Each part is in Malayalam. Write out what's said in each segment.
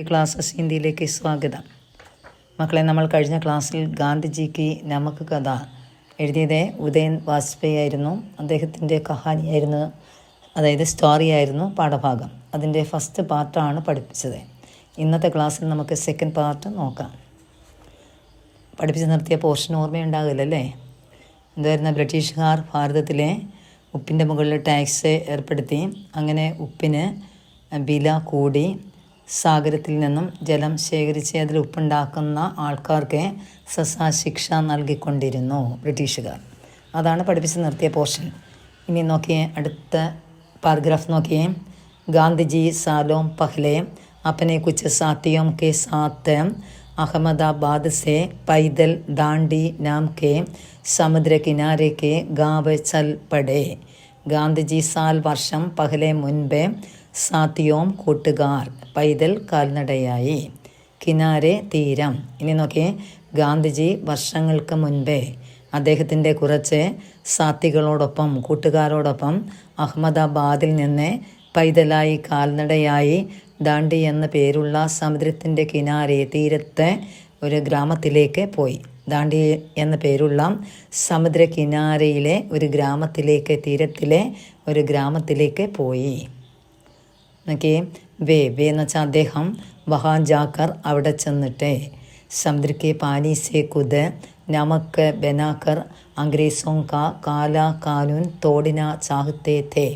ഈ ക്ലാസ് ഹിന്ദിയിലേക്ക് സ്വാഗതം. മക്കളെ, നമ്മൾ കഴിഞ്ഞ ക്ലാസ്സിൽ ഗാന്ധിജിക്ക് നമുക്ക് കഥ എഴുതിയത് ഉദയൻ വാജ്പേയി ആയിരുന്നു. അദ്ദേഹത്തിൻ്റെ കഹാനിയായിരുന്നു, അതായത് സ്റ്റോറി ആയിരുന്നു പാഠഭാഗം. അതിൻ്റെ ഫസ്റ്റ് പാർട്ടാണ് പഠിപ്പിച്ചത്. ഇന്നത്തെ ക്ലാസ്സിൽ നമുക്ക് സെക്കൻഡ് പാർട്ട് നോക്കാം. പഠിപ്പിച്ച് നിർത്തിയ പോർഷൻ ഓർമ്മയുണ്ടാകില്ലല്ലേ? എന്തായിരുന്നു? ബ്രിട്ടീഷുകാർ ഭാരതത്തിലെ ഉപ്പിൻ്റെ മുകളിൽ ടാക്സ് ഏർപ്പെടുത്തി. അങ്ങനെ ഉപ്പിന് വില കൂടി. സാഗരത്തിൽ നിന്നും ജലം ശേഖരിച്ച് അതിൽ ഉപ്പുണ്ടാക്കുന്ന ആൾക്കാർക്ക് സസാശിക്ഷ നൽകിക്കൊണ്ടിരുന്നു ബ്രിട്ടീഷുകാർ. അതാണ് പഠിപ്പിച്ച് നിർത്തിയ പോർഷൻ. ഇനി നോക്കിയേ, അടുത്ത പാരഗ്രാഫ് നോക്കിയേ. ഗാന്ധിജി സാലോം പഹ്ലെ अपने कुछ साथियों के साथ अहमदाबाद से पैदल दांडी नाम के समुद्र किनारे के गाँव चल पड़े. ഗാന്ധിജി സാൽ വർഷം പഹലെ മുൻപേ സാത്തിയോം കൂട്ടുകാർ പൈതൽ കാൽനടയായി. കിനാരെ തീരം. ഇനി നോക്കിയേ, ഗാന്ധിജി വർഷങ്ങൾക്ക് മുൻപേ അദ്ദേഹത്തിൻ്റെ കുറച്ച് സാത്തികളോടൊപ്പം കൂട്ടുകാരോടൊപ്പം അഹമ്മദാബാദിൽ നിന്ന് പൈതലായി കാൽനടയായി ദാണ്ഡി എന്ന പേരുള്ള സമുദ്രത്തിൻ്റെ കിനാരെ തീരത്തെ ഒരു ഗ്രാമത്തിലേക്ക് പോയി. ദാണ്ഡി എന്ന പേരുള്ള സമുദ്ര കിനാരയിലെ ഒരു ഗ്രാമത്തിലേക്ക്, തീരത്തിലെ ഒരു ഗ്രാമത്തിലേക്ക് പോയി. നോക്കിയേ, വേ എന്ന് വെച്ചാൽ അദ്ദേഹം വഹാൻ ജാക്കർ അവിടെ ചെന്നിട്ട് സമുദ്രക്ക് പാനി സേ കുദ് നമക്ക് ബനാക്കർ അംഗ്രേസോं का काला कानून तोड़ना चाहते थे.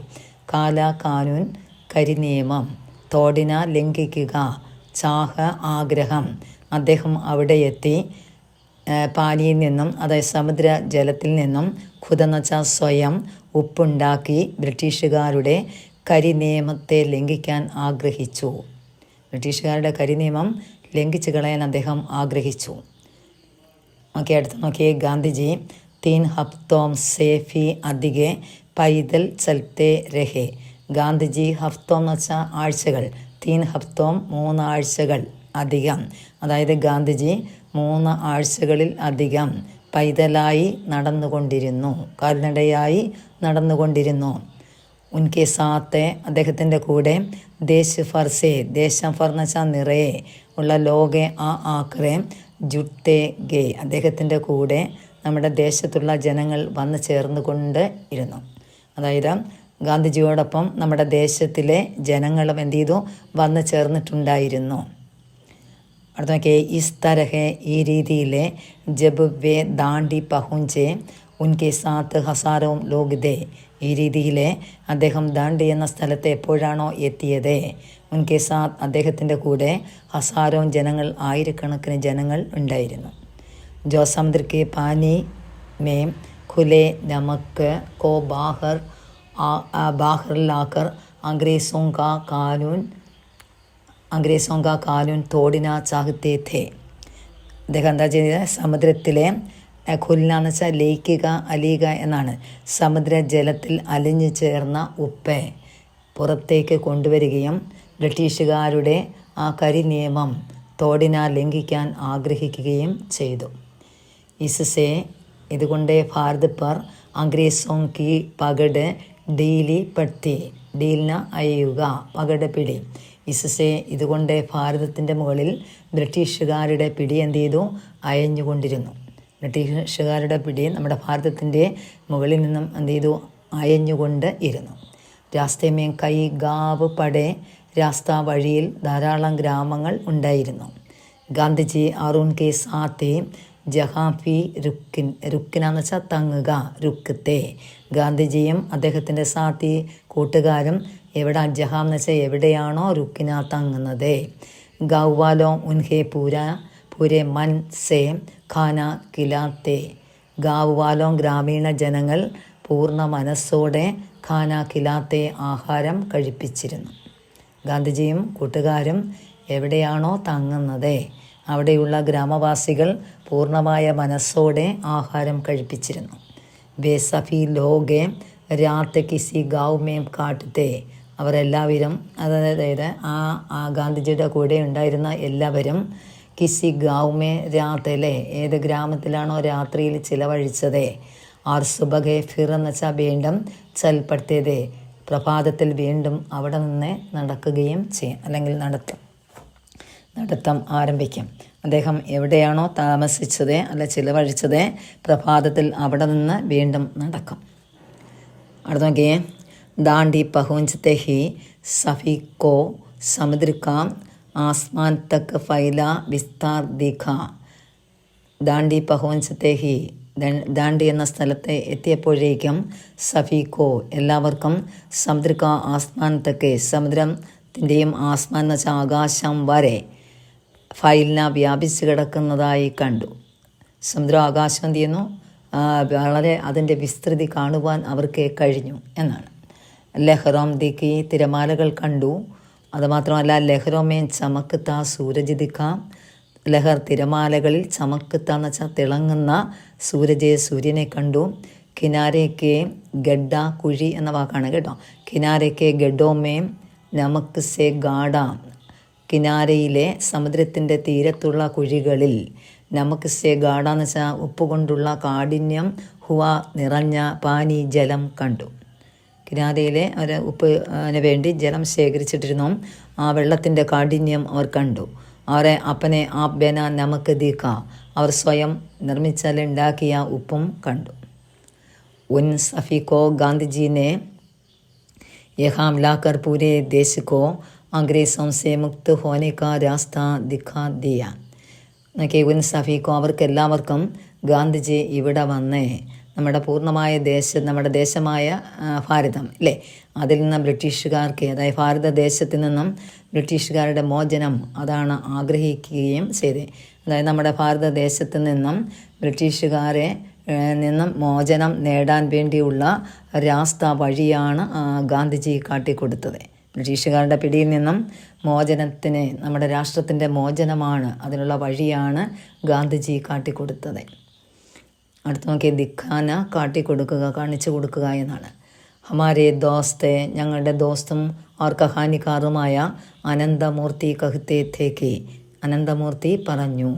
കാല കാനൂൻ കരിനിയമം, തോടിന ലംഘിക്കുക, ചാഹ ആഗ്രഹം. അദ്ദേഹം അവിടെ എത്തി. പാനിയിൽ നിന്നും, അതായത് സമുദ്ര ജലത്തിൽ നിന്നും, ഖുദനച്ച സ്വയം ഉപ്പുണ്ടാക്കി ബ്രിട്ടീഷുകാരുടെ കരിനിയമത്തെ ലംഘിക്കാൻ ആഗ്രഹിച്ചു. ബ്രിട്ടീഷുകാരുടെ കരിനിയമം ലംഘിച്ചു കളയാൻ അദ്ദേഹം ആഗ്രഹിച്ചു. ഓക്കെ, അടുത്ത് നോക്കിയേ. ഗാന്ധിജി 3 ഹഫ്തോം സേഫി അധികെ പൈതൽ ചലത്തെ രഹെ. ഗാന്ധിജി ഹഫ്തോം എന്ന് വെച്ചാൽ ആഴ്ചകൾ. 3 ഹഫ്തോം 3 ആഴ്ചകൾ അധികം, അതായത് ഗാന്ധിജി 3 ആഴ്ചകളിൽ അധികം പൈതലായി നടന്നുകൊണ്ടിരുന്നു, കാൽനടയായി നടന്നുകൊണ്ടിരുന്നു. ഉൻകെ സാത്ത് അദ്ദേഹത്തിൻ്റെ കൂടെ ദേശ് ഫർസെ, ദേശം ഫർന്ന് വെച്ചാൽ നിറയെ ഉള്ള ലോകെ ആ ആക്രെ ജുട്ടെ ഗേ, അദ്ദേഹത്തിൻ്റെ കൂടെ നമ്മുടെ ദേശത്തുള്ള ജനങ്ങൾ വന്നു ചേർന്നുകൊണ്ട് ഇരുന്നു. അതായത് ഗാന്ധിജിയോടൊപ്പം നമ്മുടെ ദേശത്തിലെ ജനങ്ങളും എന്ത് ചെയ്തു? വന്നു ചേർന്നിട്ടുണ്ടായിരുന്നു. അടുത്ത നോക്കിയേ. ഇസ് തരഹെ, ഈ രീതിയിലെ ജബ് വേ ദാണ്ഡി പഹുഞ്ചെ ഉൻകെ സാത്ത് ഹസാരോം ലോക് ദേ. ഈ രീതിയിലെ അദ്ദേഹം ദാണ്ഡി എന്ന സ്ഥലത്ത് എപ്പോഴാണോ എത്തിയത്, ഉൻകെ സാത്ത് അദ്ദേഹത്തിൻ്റെ കൂടെ ഹസാരോം ജനങ്ങൾ, ആയിരക്കണക്കിന് ജനങ്ങൾ ഉണ്ടായിരുന്നു. ജോ സമുദ്രക്ക് പാനി മേം ഖുലെ നമക്ക് കോ ബാഹർ ലാക്കർ അംഗ്രേസോं का कानून तोड़ना चाहते थे. അദ്ദേഹം എന്താ ചെയ്തത്? സമുദ്രത്തിലെ ഖുൽന എന്ന് വെച്ചാൽ ലയിക്കുക, അലിയുക എന്നാണ്. സമുദ്ര ജലത്തിൽ അലിഞ്ഞു ചേർന്ന ഉപ്പ് പുറത്തേക്ക് കൊണ്ടുവരികയും ബ്രിട്ടീഷുകാരുടെ ആ കരിനിയമം തോടിന ലംഘിക്കാൻ ആഗ്രഹിക്കുകയും ചെയ്തു. ഇസ്സെ, ഇതുകൊണ്ട് ഭാരത് പർ അംഗ്രേസോं की പകട് ഡീലി പട്ടി, ഡീലിന അയ്യുക, പകട് പിടി. ഇസ്സെ, ഇതുകൊണ്ട് ഭാരതത്തിൻ്റെ മുകളിൽ ബ്രിട്ടീഷുകാരുടെ പിടി എന്ത് ചെയ്തു? അയഞ്ഞുകൊണ്ടിരുന്നു. ബ്രിട്ടീഷുകാരുടെ പിടി നമ്മുടെ ഭാരതത്തിൻ്റെ മുകളിൽ നിന്നും എന്ത് ചെയ്തു? അയഞ്ഞുകൊണ്ട് ഇരുന്നു. രാസ്തമേം കൈ ഗാവ് പടേ, രാസ്ത വഴിയിൽ ധാരാളം ഗ്രാമങ്ങൾ ഉണ്ടായിരുന്നു. ഗാന്ധിജി അറുൺ കെ സാത്തി ജഹാഫി രുക്കിനെന്ന് വെച്ചാൽ തങ്ങുക, രുക്കത്തെ. ഗാന്ധിജിയും അദ്ദേഹത്തിൻ്റെ സാത്തി കൂട്ടുകാരും എവിടെ? ജഹാം എന്ന് വെച്ചാൽ എവിടെയാണോ രുക്കിന തങ്ങുന്നത്. ഗൗവാലോ ഉൻഹെ പൂരെ മൻ സേ ഖാന കിലാത്തെ. ഗാവുവാലോ ഗ്രാമീണ ജനങ്ങൾ പൂർണ്ണ മനസ്സോടെ ഖാന കിലാത്തെ ആഹാരം കഴിപ്പിച്ചിരുന്നു. ഗാന്ധിജിയും കൂട്ടുകാരും എവിടെയാണോ തങ്ങുന്നത് അവിടെയുള്ള ഗ്രാമവാസികൾ പൂർണ്ണമായ മനസ്സോടെ ആഹാരം കഴിപ്പിച്ചിരുന്നു. വേ സഫി ലോകെ രാത്ത് കിസി ഗാവ് മേം കാട്ടത്തെ. അവരെല്ലാവരും, അതായത് ആ ഗാന്ധിജിയുടെ കൂടെ ഉണ്ടായിരുന്ന എല്ലാവരും കിസി ഗാവ് മേ രാത്ത്, അല്ലേ, ഏത് ഗ്രാമത്തിലാണോ രാത്രിയിൽ ചിലവഴിച്ചത്. ആർ സുബഹെ ഫിർ എന്ന് വെച്ചാൽ വീണ്ടും ചൽപ്പെടുത്തിയത്, പ്രഭാതത്തിൽ വീണ്ടും അവിടെ നിന്ന് നടക്കുകയും ചെയ്യും, അല്ലെങ്കിൽ നടത്തും. നടത്തം ആരംഭിക്കും. അദ്ദേഹം എവിടെയാണോ താമസിച്ചത് അല്ല ചിലവഴിച്ചത്, പ്രഭാതത്തിൽ അവിടെ നിന്ന് വീണ്ടും നടക്കും. അടുത്ത നോക്കിയേ, दांडी पहुँचते ही सफ़ी को समुद्र का आसमान तक फैला विस्तार दिखा. दांडी पहुँचते ही, ദാണ്ടി എന്ന സ്ഥലത്ത് എത്തിയപ്പോഴേക്കും സഫീക്കോ എല്ലാവർക്കും സമുദ്രക ആസ്മാനത്തൊക്കെ സമുദ്രത്തിൻ്റെയും ആസ്മാൻ എന്ന് വെച്ചാൽ ആകാശം വരെ ഫൈലിന വ്യാപിച്ച് കിടക്കുന്നതായി കണ്ടു. സമുദ്ര ആകാശം എന്ത് ചെയ്യുന്നു, വളരെ അതിൻ്റെ വിസ്തൃതി കാണുവാൻ അവർക്ക് കഴിഞ്ഞു എന്നാണ്. ലഹറോം ദിക്കി തിരമാലകൾ കണ്ടു. അതുമാത്രമല്ല ലഹറോമേൻ ചമക്കത്ത സൂരജ് ദിക്കാം, ലഹർ തിരമാലകളിൽ ചമക്കത്ത എന്ന് വെച്ചാൽ തിളങ്ങുന്ന സൂര്യനെ കണ്ടു. കിനാരയ്ക്ക് ഗഡ്ഡ കുഴി എന്ന വാക്കാണ് കേട്ടോ. കിനാരയ്ക്ക് ഗഡോമേം നമക്ക് സെ ഗാഡ, കിനാരയിലെ സമുദ്രത്തിൻ്റെ തീരത്തുള്ള കുഴികളിൽ നമുക്ക് സെ ഗാഡ എന്ന് വെച്ചാൽ ഉപ്പുകൊണ്ടുള്ള കാഠിന്യം ഹുവ നിറഞ്ഞ പാനി ജലം കണ്ടു. കിനാരയിലെ അവർ ഉപ്പിന് വേണ്ടി ജലം ശേഖരിച്ചിട്ടിരുന്നു. ആ വെള്ളത്തിൻ്റെ കാഠിന്യം അവർ കണ്ടു. അവരെ അപ്പനെ ആപ് ബന നമുക്ക് ദീക്ക, അവർ സ്വയം നിർമ്മിച്ചാലുണ്ടാക്കിയ ഉപ്പും കണ്ടു. ഉൻ സഫീക്കോ ഗാന്ധിജീനെ യഹാം ലാക്കർ പൂരെ ദേശിക്കോ അംഗ്രേസോं से मुक्त होने का रास्ता दिखा दिया. ഉൻ സഫീക്കോ അവർക്കെല്ലാവർക്കും ഗാന്ധിജി ഇവിടെ വന്ന് നമ്മുടെ പൂർണ്ണമായ നമ്മുടെ ദേശമായ ഭാരതം അല്ലേ, അതിൽ നിന്ന് ബ്രിട്ടീഷുകാർക്ക്, അതായത് ഭാരതദേശത്തിൽ നിന്നും ബ്രിട്ടീഷുകാരുടെ മോചനം അതാണ് ആഗ്രഹിക്കുകയും ചെയ്തത്. അതായത് നമ്മുടെ ഭാരതദേശത്ത് നിന്നും ബ്രിട്ടീഷുകാരെ നിന്നും മോചനം നേടാൻ വേണ്ടിയുള്ള രാസ്ത വഴിയാണ് ഗാന്ധിജി കാട്ടിക്കൊടുത്തത്. ബ്രിട്ടീഷുകാരുടെ പിടിയിൽ നിന്നും മോചനത്തിന്, നമ്മുടെ രാഷ്ട്രത്തിൻ്റെ മോചനമാണ്, അതിനുള്ള വഴിയാണ് ഗാന്ധിജി കാട്ടിക്കൊടുത്തത്. അടുത്ത് നോക്കി, ദിഖാന കാട്ടിക്കൊടുക്കുക, കാണിച്ചു കൊടുക്കുക എന്നാണ്. ഹമാരെ ദോസ്തെ, ഞങ്ങളുടെ ദോസ്തും और കഹാനിക്കാറുമായ അനന്തമൂർത്തി കഹത്തെ ഥേക്ക്, അനന്തമൂർത്തി പറഞ്ഞു.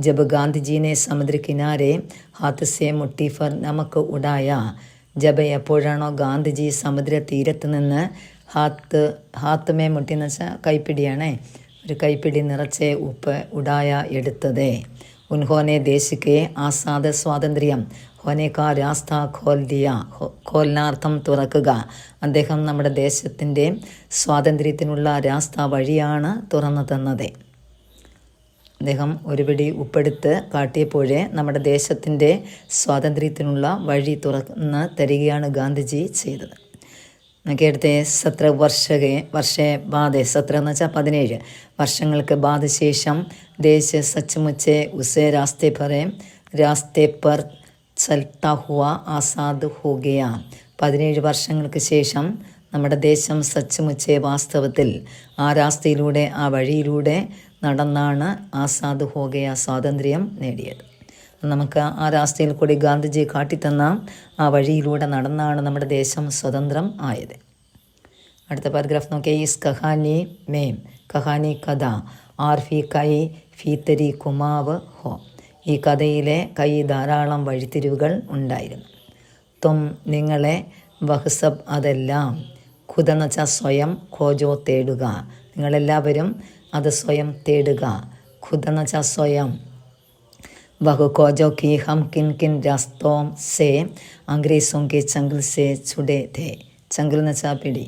ജബ് ഗാന്ധിജീനെ സമുദ്ര കിനാരെ ഹാത്ത് സെ മുട്ടി ഫർ നമുക്ക് ഉടായ, ജബ് എപ്പോഴാണോ ഗാന്ധിജി സമുദ്ര തീരത്ത് നിന്ന് ഹാത്ത് മേ മുട്ടി എന്ന് വെച്ചാൽ കൈപ്പിടിയാണേ, ഒരു കൈപ്പിടി നിറച്ച് ഉപ്പ് ഉടായ എടുത്തത്. ഉൻഹോനെ ദേശിക്ക് ആസാദ സ്വാതന്ത്ര്യം ഹോനേക്കാ രാസ്ത ഖോൽ ദിയ, ഖോൽനാർത്ഥം തുറക്കുക. അദ്ദേഹം നമ്മുടെ ദേശത്തിൻ്റെ സ്വാതന്ത്ര്യത്തിനുള്ള രാസ്ത വഴിയാണ് തുറന്നു തന്നത്. അദ്ദേഹം ഒരു പിടി ഉപ്പെടുത്ത് കാട്ടിയപ്പോഴേ നമ്മുടെ ദേശത്തിൻ്റെ സ്വാതന്ത്ര്യത്തിനുള്ള വഴി തുറന്ന് തരികയാണ് ഗാന്ധിജി ചെയ്തത്. നോക്കിയെടുത്ത് 17 വർഷേ ബാധ, 17 എന്ന് വെച്ചാൽ 17 വർഷങ്ങൾക്ക് ബാധ ശേഷം ദേശ സച്ചുമുച്ചെ ഉസേ രാസ്തേ പർ ചൽത്താ ഹുവ ആസാദ് ഹോ ഗയ. 17 വർഷങ്ങൾക്ക് ശേഷം നമ്മുടെ ദേശം സച്ചുമുച്ചെ വാസ്തവത്തിൽ ആ രാസ്തയിലൂടെ, ആ വഴിയിലൂടെ നടന്നാണ് ആസാദ് ഹോ ഗയ, സ്വാതന്ത്ര്യം നേടിയത്. നമുക്ക് ആ രാസ്തയിൽ കൂടി ഗാന്ധിജി കാട്ടിത്തന്ന ആ വഴിയിലൂടെ നടന്നാണ് നമ്മുടെ ദേശം സ്വതന്ത്രം ആയത്. അടുത്ത പാരഗ്രാഫ് നോക്കിയാൽ, ഈസ് കഹാനി മേം, കഹാനി കഥ ആർഫി കൈ ഫീത്തരി കുമാവ് ഹോ, ഈ കഥയിലെ കൈ ധാരാളം വഴിത്തിരിവുകൾ ഉണ്ടായിരുന്നു. തും നിങ്ങളെ വഹ്സബ് അതെല്ലാം, ഖുദെന്ന് വെച്ചാൽ സ്വയം, ഖോജോ തേടുക, നിങ്ങളെല്ലാവരും അത് സ്വയം തേടുക. ഖുദെന്ന് വെച്ചാൽ സ്വയം. വഹു കോജോ കി ഹം കിൻ കിൻ രാസ്തോം സേ അംഗ്രേസോं के ചങ്കിൾ സേ ചുടേ ഥേ, ചങ്കിൾ എന്ന് വെച്ചാൽ പിടി.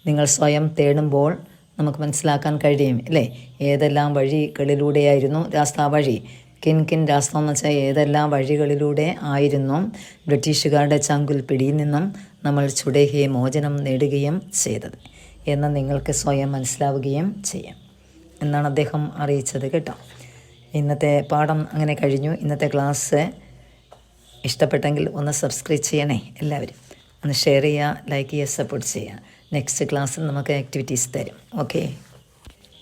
നിങ്ങൾ സ്വയം തേടുമ്പോൾ നമുക്ക് മനസ്സിലാക്കാൻ കഴിയും അല്ലേ, ഏതെല്ലാം വഴികളിലൂടെയായിരുന്നു രാസ്ത വഴി. കിൻ കിൻ രാസ്ത എന്ന് വെച്ചാൽ ഏതെല്ലാം വഴികളിലൂടെ ആയിരുന്നു ബ്രിട്ടീഷുകാരുടെ ചങ്കുൽ പിടിയിൽ നിന്നും നമ്മൾ ചുടേഹയെ മോചനം നേടുകയും ചെയ്തത് എന്ന് നിങ്ങൾക്ക് സ്വയം മനസ്സിലാവുകയും ചെയ്യാം എന്നാണ് അദ്ദേഹം അറിയിച്ചത് കേട്ടോ. ഇന്നത്തെ പാഠം അങ്ങനെ കഴിഞ്ഞു. ഇന്നത്തെ ക്ലാസ് ഇഷ്ടപ്പെട്ടെങ്കിൽ ഒന്ന് സബ്സ്ക്രൈബ് ചെയ്യണേ എല്ലാവരും. ഒന്ന് ഷെയർ ചെയ്യുക, ലൈക്ക് ചെയ്യുക, സപ്പോർട്ട് ചെയ്യുക. നെക്സ്റ്റ് ക്ലാസ്സിൽ നമുക്ക് ആക്ടിവിറ്റീസ് തരും. ഓക്കെ,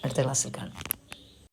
അടുത്ത ക്ലാസ്സിൽ കാണാം.